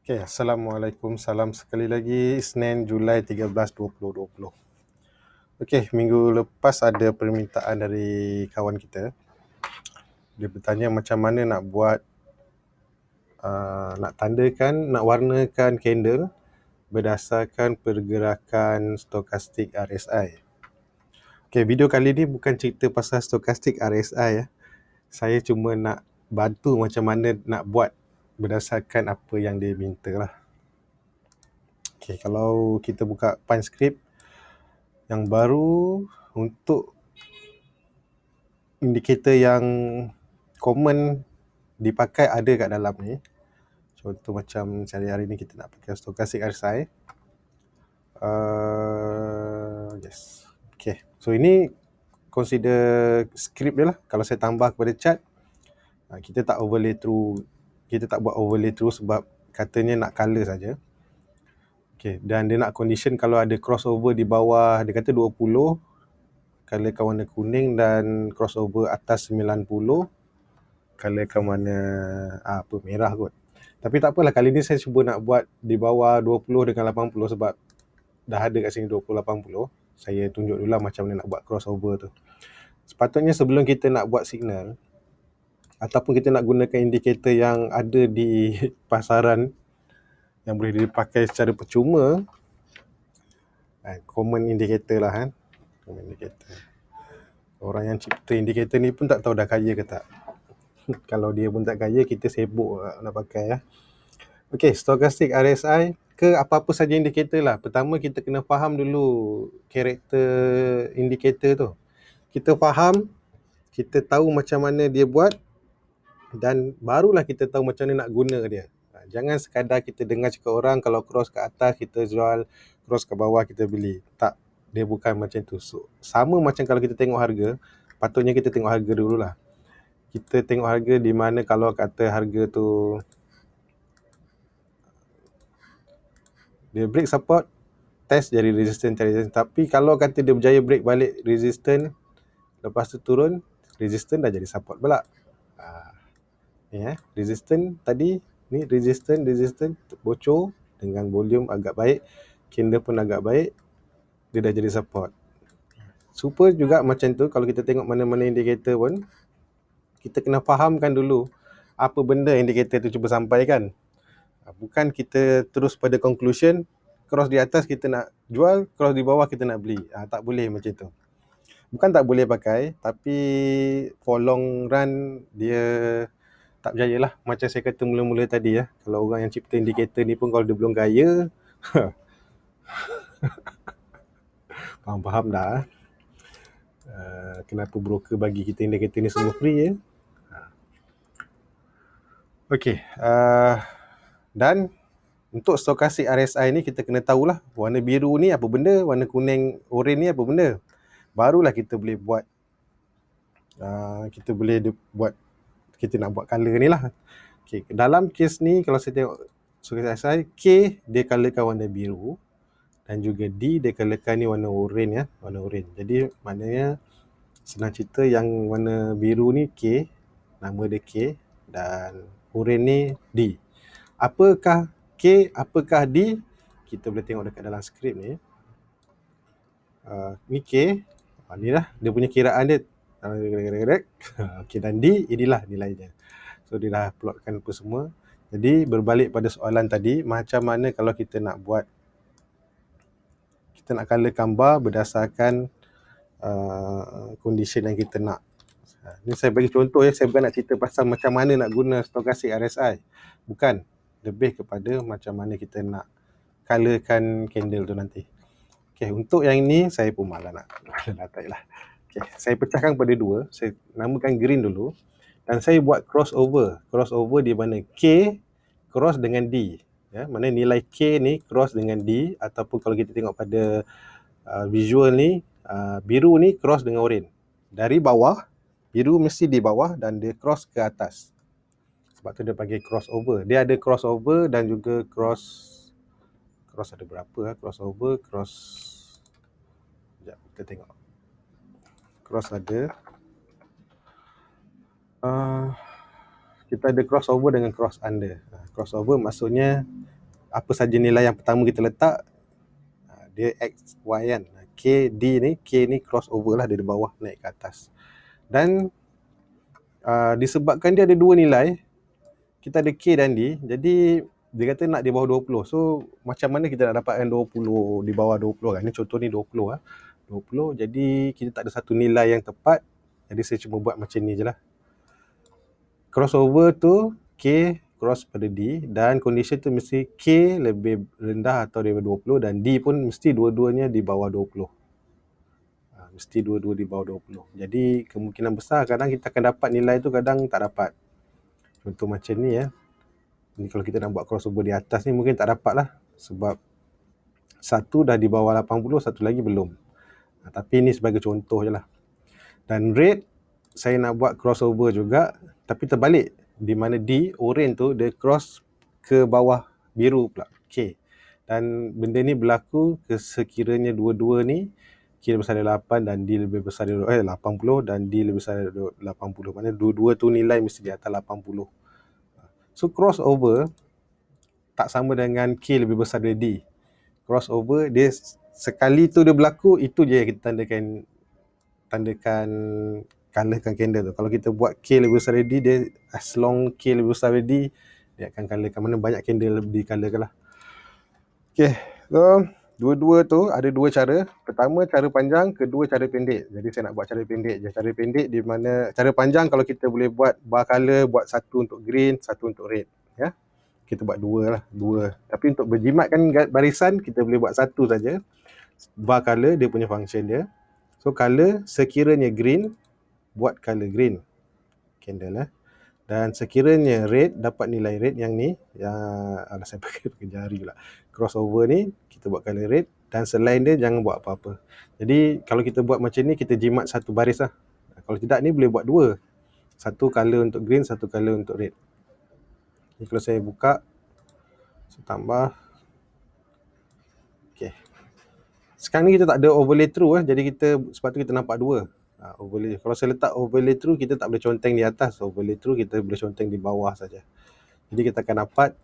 Okay, Assalamualaikum. Salam sekali lagi. Isnin, Julai 13, 2020. Okay, minggu lepas ada permintaan dari kawan kita. Dia bertanya macam mana nak buat, nak tandakan, nak warnakan candle berdasarkan pergerakan stokastik RSI. Okay, video kali ni bukan cerita pasal stokastik RSI ya. Saya cuma nak bantu macam mana nak buat berdasarkan apa yang dia minta lah. Okay, kalau kita buka Pinescript yang baru, untuk indikator yang common dipakai ada kat dalam ni. Contoh macam hari-hari ni kita nak pakai stokastik RSI. Yes. Okay. So ini consider script dia lah. Kalau saya tambah kepada chart, kita tak overlay through. Kita tak buat overlay through sebab katanya nak color saja. Okay. Dan dia nak condition kalau ada crossover di bawah, dia kata 20, colorkan warna kuning, dan crossover atas 90, colorkan warna merah kot. Tapi tak apalah, kali ni saya cuba nak buat di bawah 20 dengan 80 sebab dah ada kat sini 20-80. Saya tunjuk dulu lah macam mana nak buat crossover tu. Sepatutnya sebelum kita nak buat signal ataupun kita nak gunakan indikator yang ada di pasaran yang boleh dipakai secara percuma, common indicator lah kan. Common indicator. Orang yang cipta indikator ni pun tak tahu dah kaya ke tak. Kalau dia pun tak kaya, kita sibuk nak pakai ya. Okay, stokastik RSI ke apa-apa saja indikator lah. Pertama kita kena faham dulu karakter indikator tu. Kita faham, kita tahu macam mana dia buat, dan barulah kita tahu macam mana nak guna dia. Jangan sekadar kita dengar cakap orang kalau cross ke atas kita jual, cross ke bawah kita beli. Tak, dia bukan macam tu. So, sama macam kalau kita tengok harga, patutnya kita tengok harga dululah. Kita tengok harga di mana kalau kata harga tu dia break support, test jadi resistance. Tapi kalau kata dia berjaya break balik resistance, lepas tu turun, resistance dah jadi support pula. Resistance tadi ni, resistance bocor dengan volume agak baik, candle pun agak baik, dia dah jadi support. Super juga macam tu. Kalau kita tengok mana-mana indikator pun, kita kena fahamkan dulu apa benda indikator tu cuba sampaikan. Bukan kita terus pada conclusion, cross di atas kita nak jual, cross di bawah kita nak beli. Tak boleh macam tu. Bukan tak boleh pakai, tapi for long run dia tak berjaya lah. Macam saya kata mula-mula tadi ya, kalau orang yang cipta indikator ni pun kalau dia belum kaya, faham-faham dah. Kenapa broker bagi kita indikator ni semua free ya. Okay, dan untuk stokastik RSI ni kita kena tahulah warna biru ni apa benda, warna kuning oren ni apa benda. Barulah kita boleh buat kita nak buat color ni lah. Okay, dalam kes ni kalau saya tengok stokastik RSI, K dia colorkan warna biru, dan juga D dia colorkan ni warna oren ya, warna oren. Jadi maknanya senang cerita yang warna biru ni K, nama dia K, dan oren ni D. Apakah K, apakah D? Kita boleh tengok dekat dalam skrip ni. Ni K, ni lah dia punya kiraan dia. Okay, dan D, inilah nilainya. So dia dah plotkan apa semua. Jadi berbalik pada soalan tadi, macam mana kalau kita nak buat, kita nak colorkan bar berdasarkan condition yang kita nak. Ni saya bagi contoh ya, saya bukan nak cerita pasal macam mana nak guna stokastik RSI. Bukan, lebih kepada macam mana kita nak colorkan candle tu nanti. Okay, untuk yang ni saya pun malas nak tak lah. Okay, saya pecahkan pada dua. Saya namakan green dulu, dan saya buat crossover. Crossover di mana K cross dengan D. Ya, mana nilai K ni cross dengan D, ataupun kalau kita tengok pada visual ni, biru ni cross dengan oren. Dari bawah, biru mesti di bawah dan dia cross ke atas. Sebab tu dia panggil crossover. Dia ada crossover dan juga cross ada berapa crossover, sekejap kita tengok. Cross ada kita ada crossover dengan cross under. Crossover maksudnya apa saja nilai yang pertama kita letak, dia X, Y kan. K, D ni, K ni crossover lah dari bawah naik ke atas. Dan disebabkan dia ada dua nilai, kita ada K dan D, jadi dia kata nak di bawah 20. So macam mana kita nak dapatkan 20 di bawah 20 kan? Ni contoh ni 20 lah. 20, jadi kita tak ada satu nilai yang tepat. Jadi saya cuma buat macam ni je lah. Crossover tu K cross pada D, dan condition tu mesti K lebih rendah atau daripada 20 dan D pun mesti dua-duanya di bawah 20. Mesti dua-dua di bawah 20. Jadi kemungkinan besar kadang kita akan dapat nilai tu, kadang tak dapat. Contoh macam ni ya. Ni kalau kita nak buat crossover di atas ni mungkin tak dapat lah, sebab satu dah di bawah 80, satu lagi belum. Tapi ni sebagai contoh je lah. Dan red saya nak buat crossover juga, tapi terbalik, di mana D, orange tu dia cross ke bawah biru pula, K. Dan benda ni berlaku sekiranya dua-dua ni K lebih besar dari 8 dan D lebih besar dari 80 dan D lebih besar dari 80. Maksudnya dua-dua tu nilai mesti di atas 80. So crossover tak sama dengan K lebih besar dari D. Crossover dia sekali tu dia berlaku, itu je yang kita colorkan candle tu. Kalau kita buat K lebih besar dari D, dia as long K lebih besar dari D, dia akan colorkan. Mana banyak candle di colorkan lah. Okay, so dua-dua tu ada dua cara. Pertama cara panjang, kedua cara pendek. Jadi saya nak buat cara pendek je. Cara pendek di mana cara panjang kalau kita boleh buat bar color, buat satu untuk green, satu untuk red, ya. Kita buat dua. Tapi untuk berjimatkan barisan kita boleh buat satu saja. Bar color dia punya function dia. So color sekiranya green, buat color green candle dan sekiranya red, dapat nilai red yang ni, yang saya pakai jari pula. Crossover ni kita buat color red, dan selain dia jangan buat apa-apa. Jadi kalau kita buat macam ni, kita jimat satu baris lah. Kalau tidak ni boleh buat dua, satu color untuk green, satu color untuk red. Ni kalau saya buka, saya tambah. Okay, sekarang ni kita tak ada overlay through jadi sebab tu kita nampak dua. Overlay. Kalau saya letak overlay through, kita tak boleh conteng di atas. Overlay through kita boleh conteng di bawah saja. Jadi kita akan dapat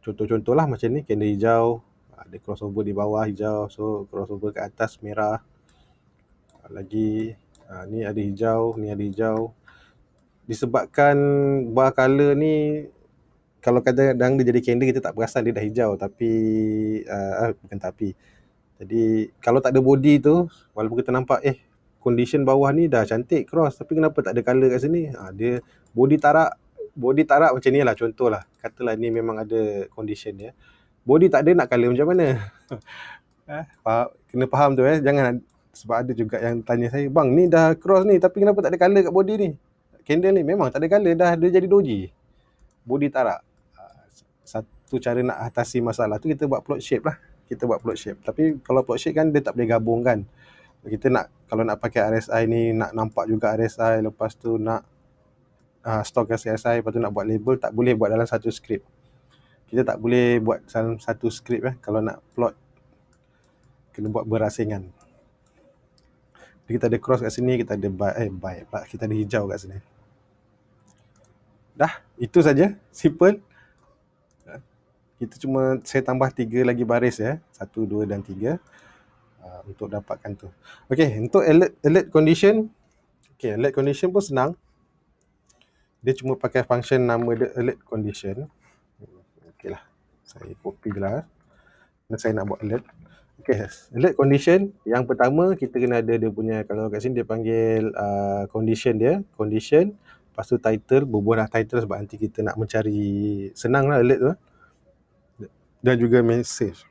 contoh-contoh lah macam ni. Candle hijau, ada crossover di bawah hijau, so crossover ke atas merah. Lagi ni ada hijau, ni ada hijau. Disebabkan bar color ni, kalau kadang-kadang dia jadi candle, kita tak perasan dia dah hijau, tapi bukan tapi. Jadi kalau tak ada body tu, walaupun kita nampak condition bawah ni dah cantik cross, tapi kenapa tak ada color kat sini? Dia body tarak macam ni lah, contoh lah. Katalah ni memang ada condition dia. Body tak ada, nak color macam mana? Kena faham tu jangan, sebab ada juga yang tanya saya, bang ni dah cross ni, tapi kenapa tak ada color kat body ni? Candle ni memang tak ada color, dah dia jadi doji. Body tarak. Satu cara nak atasi masalah tu, kita buat plot shape lah. Tapi kalau plot shape kan dia tak boleh gabung kan. Kita kalau nak pakai RSI ni, nak nampak juga RSI, lepas tu nak stochastic RSI, lepas tu nak buat label, tak boleh buat dalam satu script. Kita tak boleh buat dalam satu script kalau nak plot, kena buat berasingan. Jadi kita ada cross kat sini, kita ada kita ada hijau kat sini. Dah, itu saja, simple. Saya tambah 3 lagi baris 1, 2 dan 3 untuk dapatkan tu. Okey, untuk alert condition, alert condition pun senang. Dia cuma pakai function nama dia alert condition. Okeylah, saya copy lah. Saya nak buat alert. Alert condition, yang pertama kita kena ada dia punya, kalau kat sini dia panggil condition dia, lepas tu title, berbual dah title sebab nanti kita nak mencari, senang lah alert tu. Dan juga message.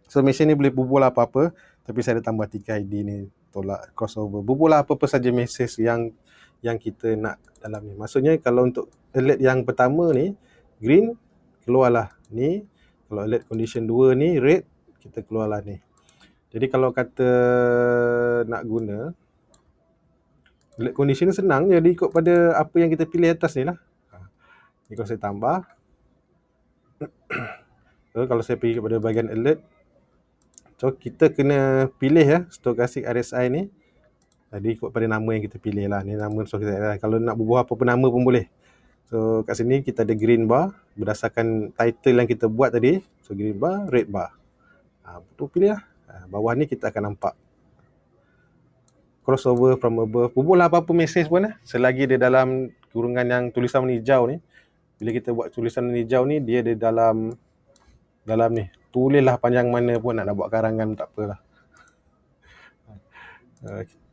So message ni boleh berbual apa-apa, tapi saya ada tambah 3 ID ni, tolak crossover. Berbual apa-apa saja message yang kita nak dalam ni. Maksudnya kalau untuk alert yang pertama ni, green, keluarlah ni. Kalau alert condition 2 ni, red, kita keluarlah ni. Jadi kalau kata nak guna alert condition ni senang, jadi ikut pada apa yang kita pilih atas ni lah. Ni kalau saya tambah. So, kalau saya pergi kepada bahagian alert, so kita kena pilih stochastic RSI ni. Jadi ikut pada nama yang kita pilih lah. Ni nama stochastic RSI. Kalau nak berbual apa-apa nama pun boleh. So So kat sini kita ada green bar berdasarkan title yang kita buat tadi. So green bar, red bar. Tu pilih lah. Bawah ni kita akan nampak crossover from above. Bubuhlah apa-apa mesej pun lah. Selagi dia dalam kurungan yang tulisan warna hijau ni. Bila kita buat tulisan warna hijau ni, dia ada dalam ni. Tulislah panjang mana pun, nak buat karangan tak apalah.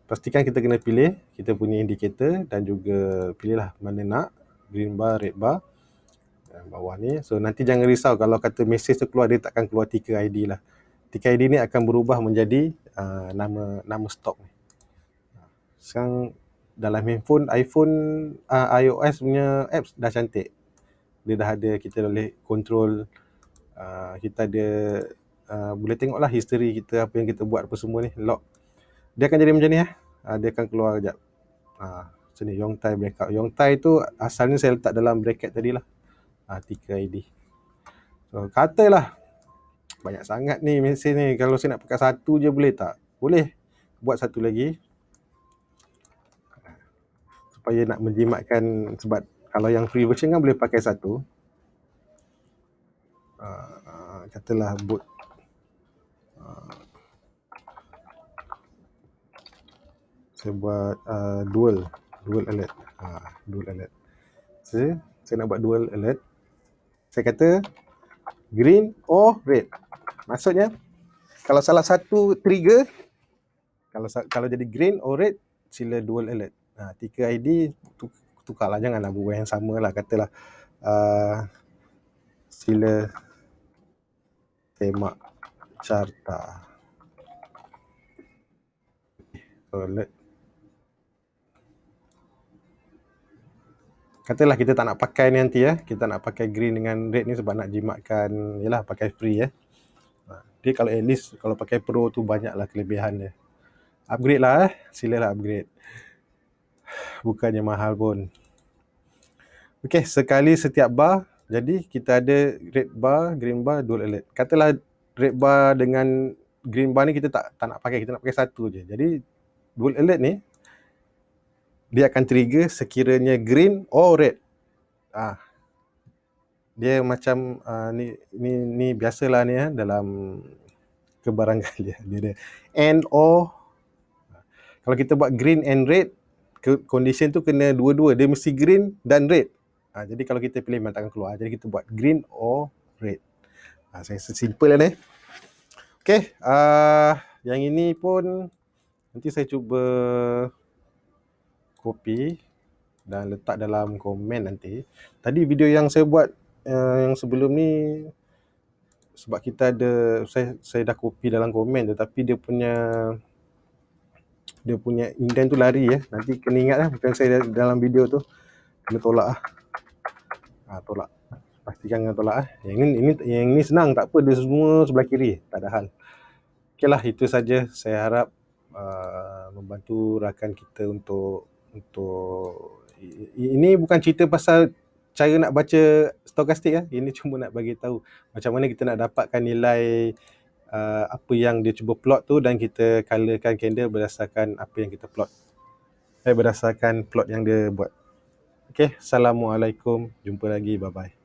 Pastikan kita kena pilih kita punya indikator dan juga pilihlah mana nak, green bar, red bar bawah ni. So nanti jangan risau kalau kata mesej tu keluar, dia takkan keluar ticker ID lah. Ticker ID ni akan berubah menjadi nama stok ni. Sekarang dalam handphone iPhone iOS punya apps dah cantik. Dia dah ada, kita boleh control, kita ada boleh tengoklah history kita, apa yang kita buat apa semua ni, log. Dia akan jadi macam ni dia akan keluar sekejap. Sini Yongtai breakout. Yongtai tu asalnya saya letak dalam bracket tadi lah. Ticker ID. So katalah banyak sangat ni mesej ni, kalau saya nak pakai satu je boleh tak? Boleh. Buat satu lagi. Supaya nak menjimatkan, sebab kalau yang free version kan boleh pakai satu. Katalah boot saya buat dual alert. Dual alert. Saya nak buat dual alert. Saya kata green or red. Maksudnya kalau salah satu trigger, kalau jadi green or red, sila dual alert. Ticker ID tukarlah, janganlah buat yang sama lah. Katalah sila semak carta alert. Katalah kita tak nak pakai ni nanti kita nak pakai green dengan red ni sebab nak jimatkan, yalah pakai free Dia kalau at least kalau pakai pro tu banyaklah kelebihan dia. Upgrade lah silalah upgrade. Bukannya mahal pun. Okey, sekali setiap bar. Jadi kita ada red bar, green bar, dual alert. Katalah red bar dengan green bar ni kita tak nak pakai, kita nak pakai satu je. Jadi dual alert ni dia akan trigger sekiranya green or red. Dia macam ni biasalah ni dalam kebarangan dia ada and or. Kalau kita buat green and red, condition tu kena dua-dua, dia mesti green dan red. Jadi kalau kita pilih memang takkan keluar. Jadi kita buat green or red. Saya simple lah ni. Okey, yang ini pun nanti saya cuba copy dan letak dalam komen nanti. Tadi video yang saya buat yang sebelum ni, sebab kita ada, saya dah copy dalam komen, tetapi dia punya indent tu lari nanti kena ingat bukan saya dalam video tu, kena tolak tolak, pastikan kena tolak yang ini senang, tak apa, dia semua sebelah kiri, tak ada hal. Okeylah, itu saja. Saya harap membantu rakan kita untuk ini bukan cerita pasal cara nak baca stokastik ini cuma nak bagi tahu macam mana kita nak dapatkan nilai apa yang dia cuba plot tu, dan kita colorkan candle berdasarkan apa yang kita plot, berdasarkan plot yang dia buat. Okey, Assalamualaikum, jumpa lagi, bye bye.